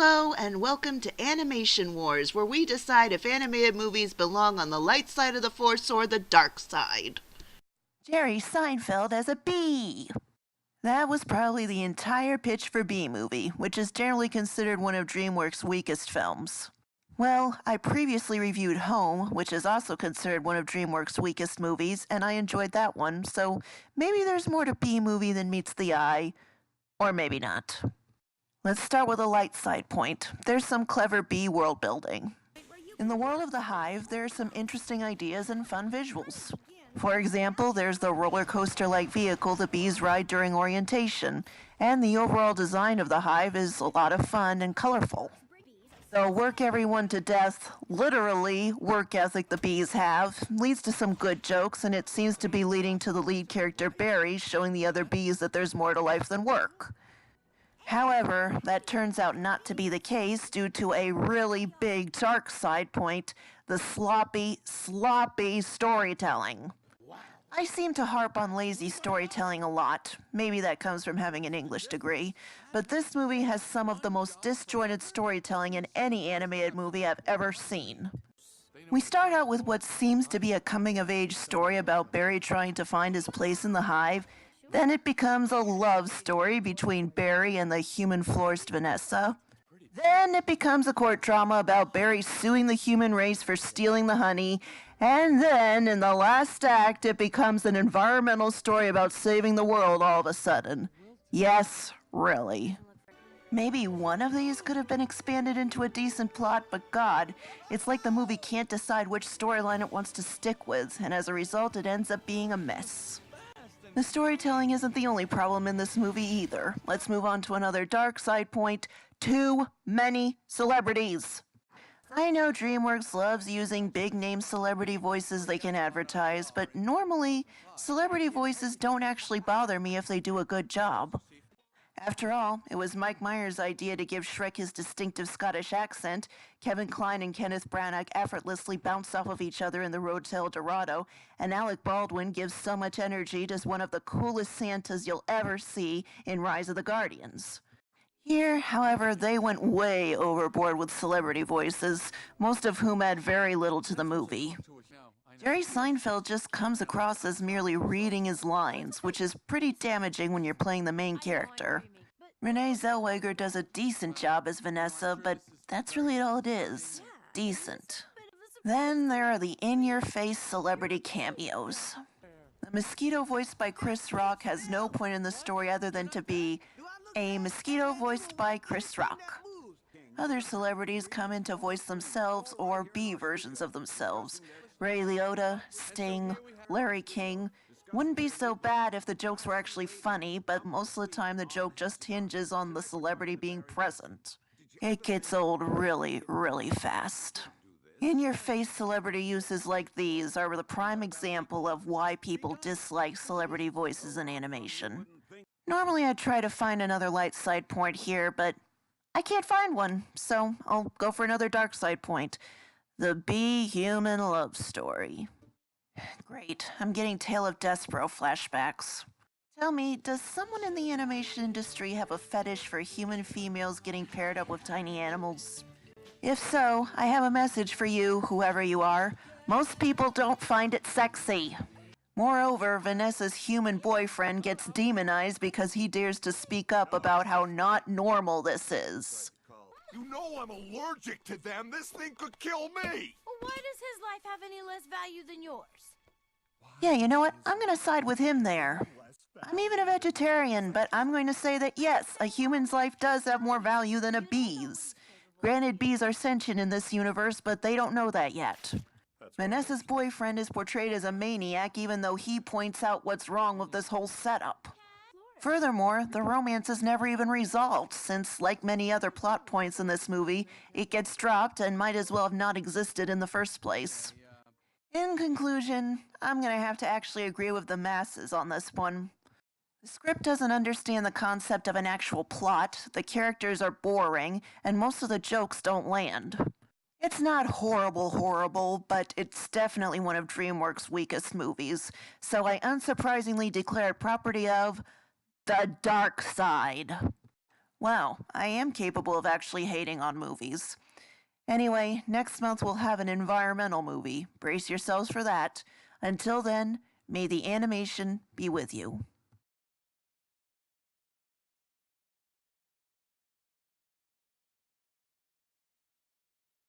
Hello and welcome to Animation Wars, where we decide if animated movies belong on the light side of the Force or the dark side. Jerry Seinfeld as a bee. That was probably the entire pitch for Bee Movie, which is generally considered one of DreamWorks' weakest films. Well, I previously reviewed Home, which is also considered one of DreamWorks' weakest movies, and I enjoyed that one, so maybe there's more to Bee Movie than meets the eye. Or maybe not. Let's start with a light side point. There's some clever bee world building. In the world of the hive, there are some interesting ideas and fun visuals. For example, there's the roller coaster-like vehicle the bees ride during orientation, and the overall design of the hive is a lot of fun and colorful. The work everyone to death, literally, work ethic the bees have leads to some good jokes, and it seems to be leading to the lead character Barry showing the other bees that there's more to life than work. However, that turns out not to be the case due to a really big dark side point, the sloppy storytelling. I seem to harp on lazy storytelling a lot. Maybe that comes from having an English degree. But this movie has some of the most disjointed storytelling in any animated movie I've ever seen. We start out with what seems to be a coming-of-age story about Barry trying to find his place in the hive. Then it becomes a love story between Barry and the human florist Vanessa. Then it becomes a court drama about Barry suing the human race for stealing the honey. And then, in the last act, it becomes an environmental story about saving the world all of a sudden. Yes, really. Maybe one of these could have been expanded into a decent plot, but God, it's like the movie can't decide which storyline it wants to stick with, and as a result, it ends up being a mess. The storytelling isn't the only problem in this movie either. Let's move on to another dark side point. Too many celebrities. I know DreamWorks loves using big-name celebrity voices they can advertise, but normally, celebrity voices don't actually bother me if they do a good job. After all, it was Mike Myers' idea to give Shrek his distinctive Scottish accent. Kevin Kline and Kenneth Branagh effortlessly bounce off of each other in The Road to El Dorado, and Alec Baldwin gives so much energy to one of the coolest Santas you'll ever see in Rise of the Guardians. Here, however, they went way overboard with celebrity voices, most of whom add very little to the movie. Jerry Seinfeld just comes across as merely reading his lines, which is pretty damaging when you're playing the main character. Renee Zellweger does a decent job as Vanessa, but that's really all it is. Decent. Then there are the in-your-face celebrity cameos. The mosquito voiced by Chris Rock has no point in the story other than to be a mosquito voiced by Chris Rock. Other celebrities come in to voice themselves or be versions of themselves. Ray Liotta, Sting, Larry King. Wouldn't be so bad if the jokes were actually funny, but most of the time the joke just hinges on the celebrity being present. It gets old really, really fast. In-your-face celebrity uses like these are the prime example of why people dislike celebrity voices in animation. Normally I'd try to find another light side point here, but I can't find one, so I'll go for another dark side point. The bee-human love story. Great, I'm getting Tale of Despero flashbacks. Tell me, does someone in the animation industry have a fetish for human females getting paired up with tiny animals? If so, I have a message for you, whoever you are. Most people don't find it sexy. Moreover, Vanessa's human boyfriend gets demonized because he dares to speak up about how not normal this is. You know I'm allergic to them. This thing could kill me. Well, why does his life have any less value than yours? Yeah, you know what? I'm gonna side with him there. I'm even a vegetarian, but I'm going to say that yes, a human's life does have more value than a bee's. Granted, bees are sentient in this universe, but they don't know that yet. Vanessa's boyfriend is portrayed as a maniac even though he points out what's wrong with this whole setup. Furthermore, the romance is never even resolved, since, like many other plot points in this movie, it gets dropped and might as well have not existed in the first place. In conclusion, I'm gonna have to actually agree with the masses on this one. The script doesn't understand the concept of an actual plot, the characters are boring, and most of the jokes don't land. It's not horrible, but it's definitely one of DreamWorks' weakest movies, so I unsurprisingly declared property of the dark side. Wow, I am capable of actually hating on movies. Anyway, next month we'll have an environmental movie. Brace yourselves for that. Until then, may the animation be with you.